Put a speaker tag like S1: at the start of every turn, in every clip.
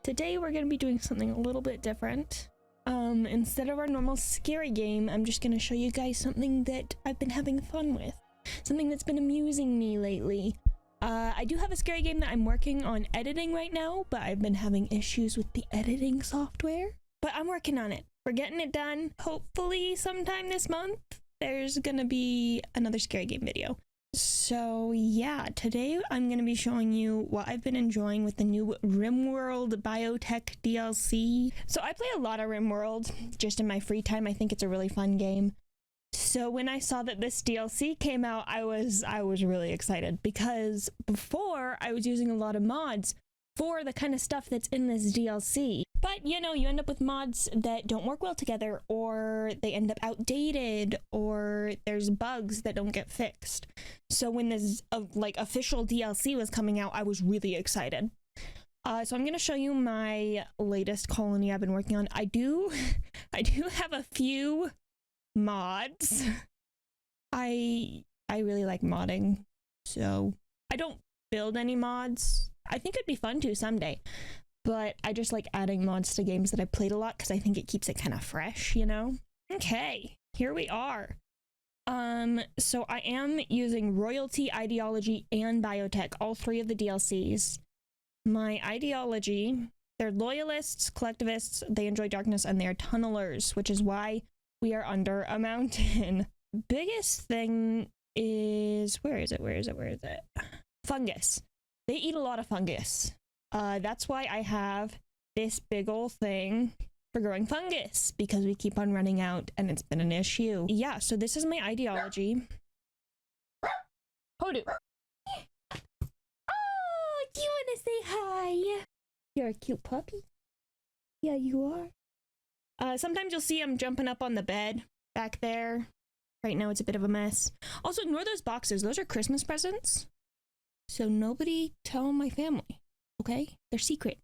S1: Today we're going to be doing something a little bit different. Instead of our normal scary game, I'm just going to show you guys something that I've been having fun with. Something that's been amusing me lately. I do have a scary game that I'm working on editing right now, but I've been having issues with the editing software. But I'm working on it. We're getting it done. Hopefully sometime this month, there's going to be another scary game video. So yeah, today I'm going to be showing you what I've been enjoying with the new Rimworld Biotech DLC. So I play a lot of Rimworld just in my free time. I think it's a really fun game. So when I saw that this DLC came out, I was really excited because before I was using a lot of mods for the kind of stuff that's in this DLC. But you know, you end up with mods that don't work well together, or they end up outdated, or there's bugs that don't get fixed. So when this like official DLC was coming out, I was really excited. So I'm gonna show you my latest colony I've been working on. I do have a few mods. I really like modding, so I don't build any mods. I think it'd be fun to someday, but I just like adding mods to games that I played a lot because I think it keeps it kind of fresh, you know? Okay, here we are. So I am using Royalty, Ideology, and Biotech, all three of the DLCs. My ideology, they're loyalists, collectivists, they enjoy darkness, and they are tunnelers, which is why we are under a mountain. Biggest thing is, where is it? Fungus. They eat a lot of fungus. That's why I have this big ol' thing for growing fungus, because we keep on running out and it's been an issue. Yeah, so this is my ideology. Hodu. Oh, do you want to say hi? You're a cute puppy. Yeah, you are. Sometimes you'll see I'm jumping up on the bed back there. Right now it's a bit of a mess. Also, ignore those boxes. Those are Christmas presents. So nobody tell my family, okay? They're secret.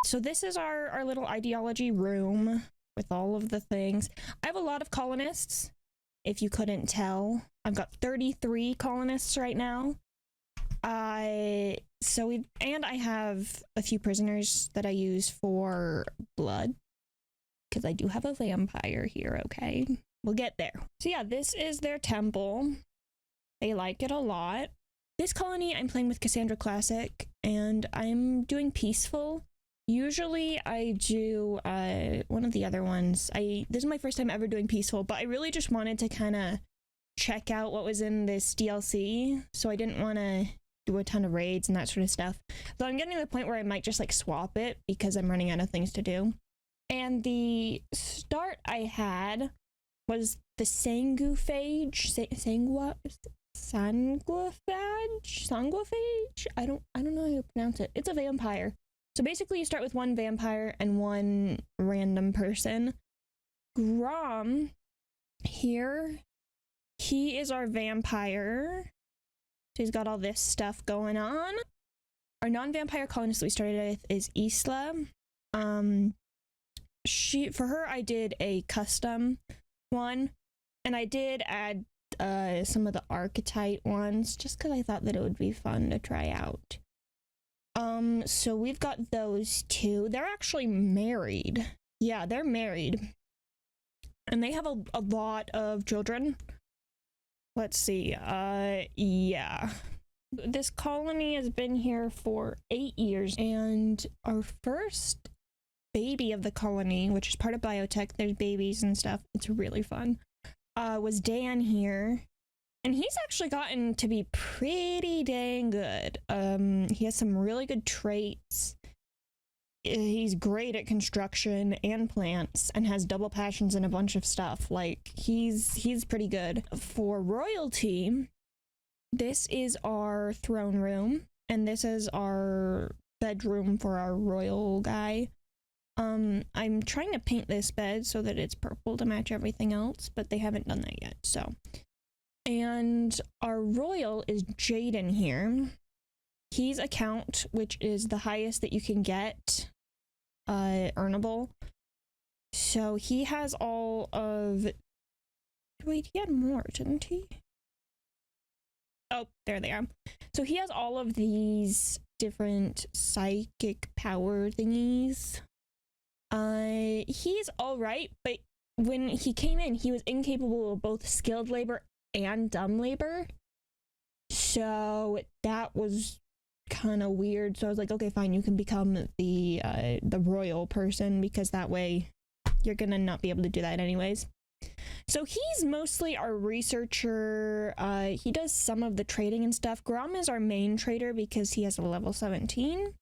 S1: So this is our little ideology room with all of the things. I have a lot of colonists, if you couldn't tell. I've got 33 colonists right now. I have a few prisoners that I use for blood, because I do have a vampire here, okay? We'll get there. So yeah, this is their temple. They like it a lot. This colony, I'm playing with Cassandra Classic, and I'm doing peaceful. Usually I do one of the other ones. This is my first time ever doing peaceful, but I really just wanted to kind of check out what was in this DLC, so I didn't want to do a ton of raids and that sort of stuff. Though I'm getting to the point where I might just like swap it because I'm running out of things to do. And the start I had was the Sanguiphage. Sanguiphage? I don't know how to pronounce it. It's a vampire. So basically you start with one vampire and one random person. Grom here, he is our vampire. So he's got all this stuff going on. Our non-vampire colonist that we started with is Isla. For her I did a custom one, and I did add some of the archetype ones just because I thought that it would be fun to try out. So we've got those two. They're actually married. Yeah, they're married, and they have a lot of children. Let's see. Yeah, this colony has been here for 8 years, and our first baby of the colony, which is part of Biotech, there's babies and stuff, it's really fun, was Dan here, and he's actually gotten to be pretty dang good. He has some really good traits. He's great at construction and plants, and has double passions and a bunch of stuff. Like, he's pretty good. For royalty, this is our throne room, and this is our bedroom for our royal guy. I'm trying to paint this bed so that it's purple to match everything else, but they haven't done that yet, so. And our royal is Jaden here. He's a count, which is the highest that you can get, earnable. So he has all of, wait, he had more, didn't he? Oh, there they are. So he has all of these different psychic power thingies. He's all right, but when he came in, he was incapable of both skilled labor and dumb labor. So that was kind of weird. So I was like, okay, fine, you can become the royal person, because that way you're gonna not be able to do that anyways. So he's mostly our researcher. He does some of the trading and stuff. Grom is our main trader because he has a level 17.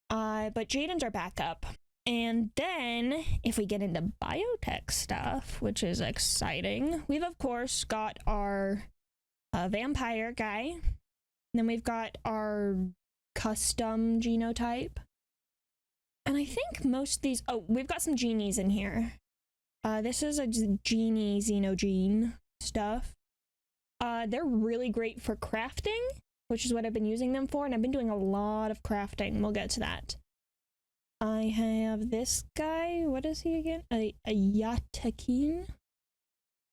S1: But Jaden's our backup. And then if we get into biotech stuff, which is exciting, we've of course got our vampire guy. Then we've got our custom genotype. And I think most of these, oh, we've got some genies in here. This is a genie xenogene stuff. They're really great for crafting, which is what I've been using them for, and I've been doing a lot of crafting. We'll get to that. I have this guy. What is he again? A Yatakeen.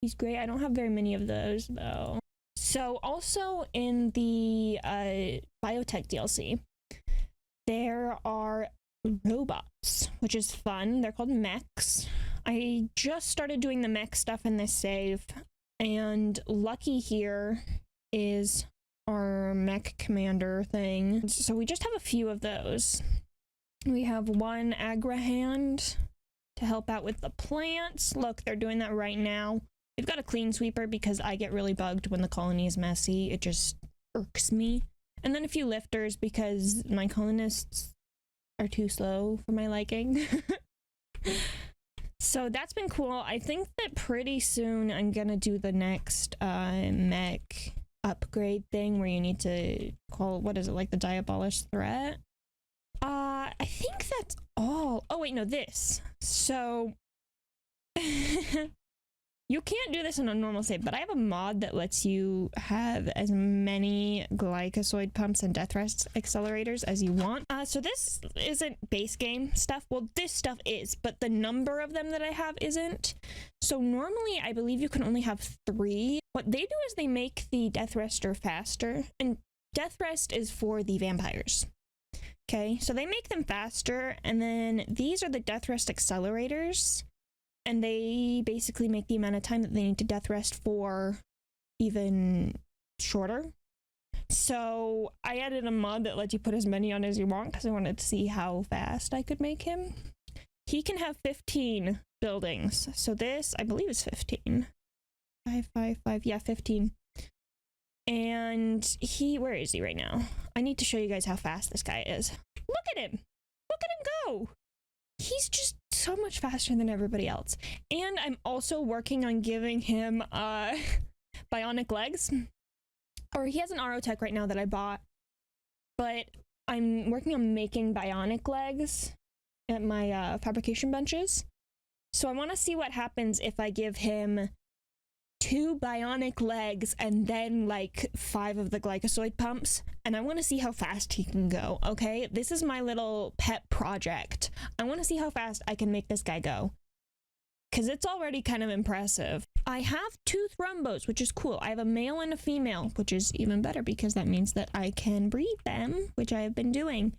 S1: He's great. I don't have very many of those, though. So also in the biotech DLC, there are robots, which is fun. They're called mechs. I just started doing the mech stuff in this save, and Lucky here is our mech commander thing. So we just have a few of those. We have one Agrahand to help out with the plants. Look, they're doing that right now. We've got a clean sweeper because I get really bugged when the colony is messy. It just irks me. And then a few lifters because my colonists are too slow for my liking. So that's been cool. I think that pretty soon I'm gonna do the next mech upgrade thing where you need to call, what is it, like the Diabolish Threat? I think that's all. Oh wait, no, this. So you can't do this in a normal save, but I have a mod that lets you have as many glycosoid pumps and Deathrest accelerators as you want. So this isn't base game stuff. Well, this stuff is, but the number of them that I have isn't. So normally I believe you can only have 3. What they do is they make the Deathrester faster, and Deathrest is for the vampires. Okay, so they make them faster, and then these are the Deathrest accelerators. And they basically make the amount of time that they need to death rest for even shorter. So I added a mod that lets you put as many on as you want because I wanted to see how fast I could make him. He can have 15 buildings. So this, I believe, is 15. 5, 5, 5. Yeah, 15. And he, where is he right now? I need to show you guys how fast this guy is. Look at him. Look at him go. He's just so much faster than everybody else. And I'm also working on giving him bionic legs. Or he has an Arotech right now that I bought. But I'm working on making bionic legs at my fabrication benches. So I want to see what happens if I give him 2 bionic legs and then like 5 of the glycosoid pumps, and I want to see how fast he can go. Okay, this is my little pet project. I want to see how fast I can make this guy go, because it's already kind of impressive. I have 2 thrumbos, which is cool. I have a male and a female, which is even better because that means that I can breed them, which I have been doing.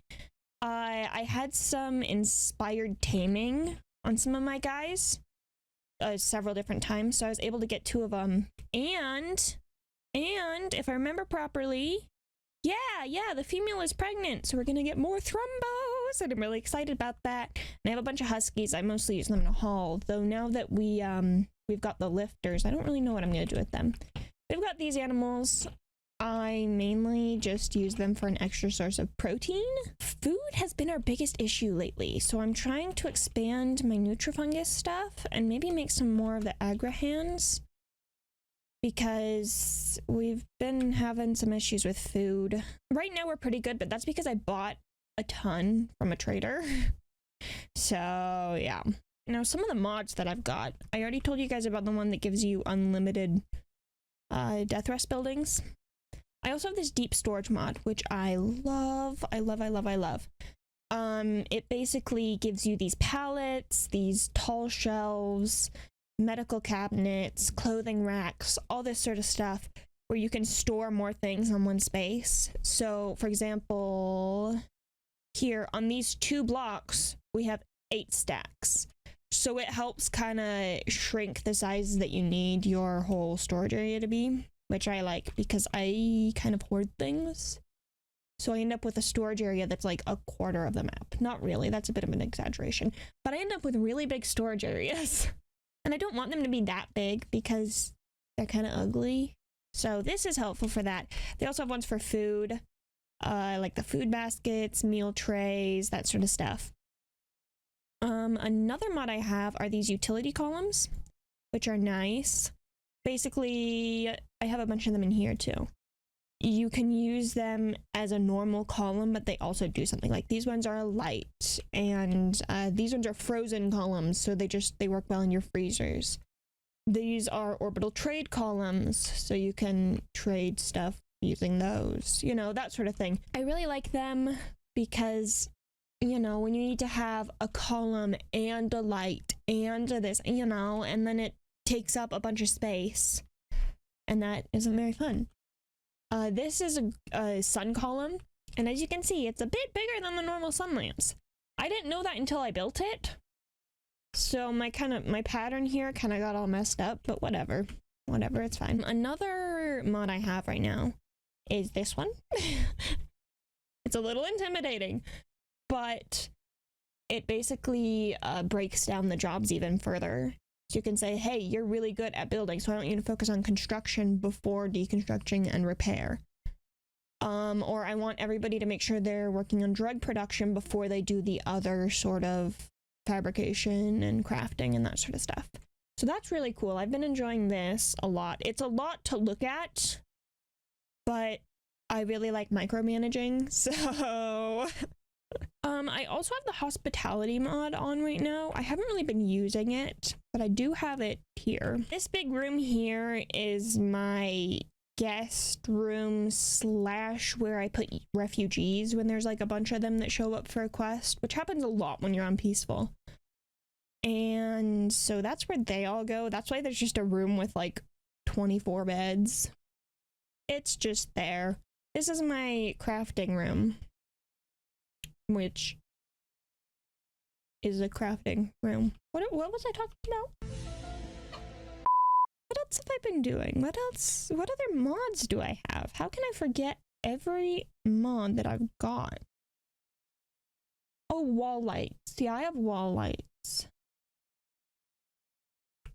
S1: I had some inspired taming on some of my guys several different times, so I was able to get 2 of them. And if I remember properly, yeah, the female is pregnant, so we're gonna get more thrumbos, and I'm really excited about that. And I have a bunch of huskies. I mostly use them in a haul, though now that we've got the lifters, I don't really know what I'm gonna do with them. We've got these animals. I mainly just use them for an extra source of protein. Food has been our biggest issue lately, so I'm trying to expand my Nutrifungus stuff and maybe make some more of the Agrahands, because we've been having some issues with food. Right now we're pretty good, but that's because I bought a ton from a trader. So yeah. Now some of the mods that I've got, I already told you guys about the one that gives you unlimited death rest buildings. I also have this deep storage mod, which I love. It basically gives you these pallets, these tall shelves, medical cabinets, clothing racks, all this sort of stuff. where you can store more things on one space. So for example, here on these 2 blocks, we have 8 stacks. So it helps kind of shrink the size that you need your whole storage area to be, which I like because I kind of hoard things. So I end up with a storage area that's like a quarter of the map. Not really, that's a bit of an exaggeration, but I end up with really big storage areas. And I don't want them to be that big because they're kind of ugly. So this is helpful for that. They also have ones for food, like the food baskets, meal trays, that sort of stuff. Another mod I have are these utility columns, which are nice. Basically, I have a bunch of them in here too. You can use them as a normal column, but they also do something. Like these ones are light, and these ones are frozen columns, so they work well in your freezers. These are orbital trade columns, so you can trade stuff using those, you know, that sort of thing. I really like them because, you know, when you need to have a column and a light and this, you know, and then it takes up a bunch of space, and that isn't very fun. This is a sun column, and as you can see, it's a bit bigger than the normal sun lamps. I didn't know that until I built it. So my pattern here kind of got all messed up, but whatever, it's fine. Another mod I have right now is this one. It's a little intimidating, but it basically breaks down the jobs even further. So you can say, hey, you're really good at building, so I want you to focus on construction before deconstructing and repair. Or I want everybody to make sure they're working on drug production before they do the other sort of fabrication and crafting and that sort of stuff. So that's really cool. I've been enjoying this a lot. It's a lot to look at, but I really like micromanaging, so I also have the hospitality mod on right now. I haven't really been using it, but I do have it here. This big room here is my guest room / where I put refugees when there's like a bunch of them that show up for a quest, which happens a lot when you're on peaceful. And so that's where they all go. That's why there's just a room with like 24 beds. It's just there. This is my crafting room, which is a crafting room. What was I talking about? What else have I been doing? What else? What other mods do I have? How can I forget every mod that I've got? Oh, wall lights. Yeah, I have wall lights.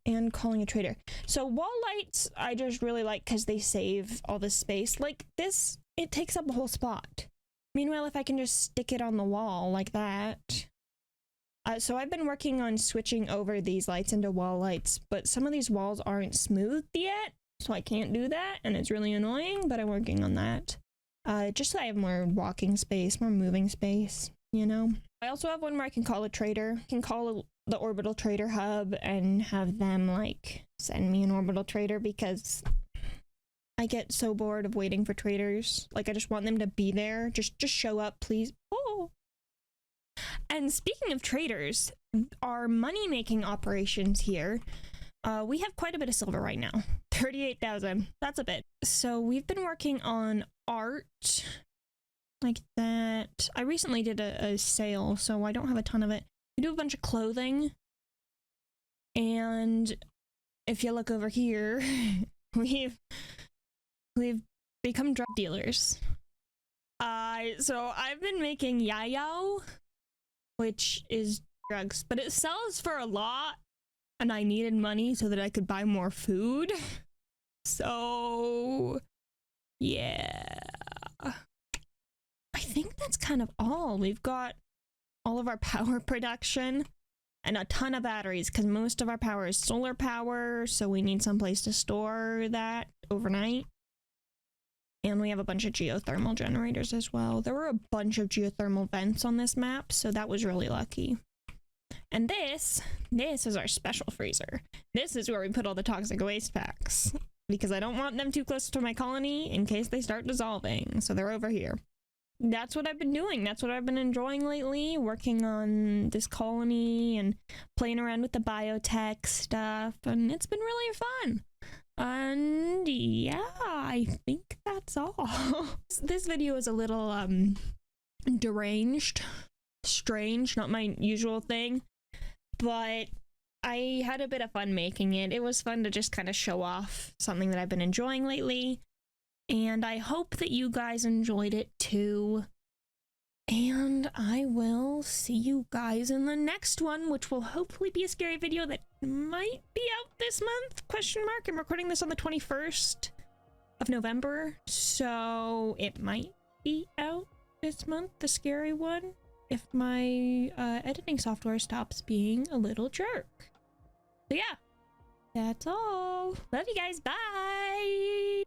S1: And calling a trader. So wall lights I just really like because they save all the space. Like this, it takes up a whole spot. Meanwhile, if I can just stick it on the wall like that. So I've been working on switching over these lights into wall lights, but some of these walls aren't smoothed yet, so I can't do that, and it's really annoying, but I'm working on that. Just so I have more walking space, more moving space, you know? I also have one where I can call a trader. I can call the orbital trader hub and have them, like, send me an orbital trader because I get so bored of waiting for traders. Like, I just want them to be there. Just show up, please. Oh! And speaking of traders, our money-making operations here, we have quite a bit of silver right now. 38,000. That's a bit. So we've been working on art like that. I recently did a sale, so I don't have a ton of it. We do a bunch of clothing. And if you look over here, we've become drug dealers. So I've been making yayo, which is drugs, but it sells for a lot, and I needed money so that I could buy more food. So yeah, I think that's kind of all. We've got all of our power production and a ton of batteries because most of our power is solar power, so we need someplace to store that overnight. And we have a bunch of geothermal generators as well. There were a bunch of geothermal vents on this map, so that was really lucky. And this is our special freezer. This is where we put all the toxic waste packs because I don't want them too close to my colony in case they start dissolving. So they're over here. That's what I've been doing. That's what I've been enjoying lately, working on this colony and playing around with the biotech stuff, and it's been really fun. And yeah, I think that's all. This video is a little deranged, strange, not my usual thing, but I had a bit of fun making it. It was fun to just kind of show off something that I've been enjoying lately, and I hope that you guys enjoyed it too. And I will see you guys in the next one, which will hopefully be a scary video that might be out this month, question mark. I'm recording this on the 21st of November, so it might be out this month, the scary one, if my editing software stops being a little jerk. So yeah, that's all. Love you guys. Bye.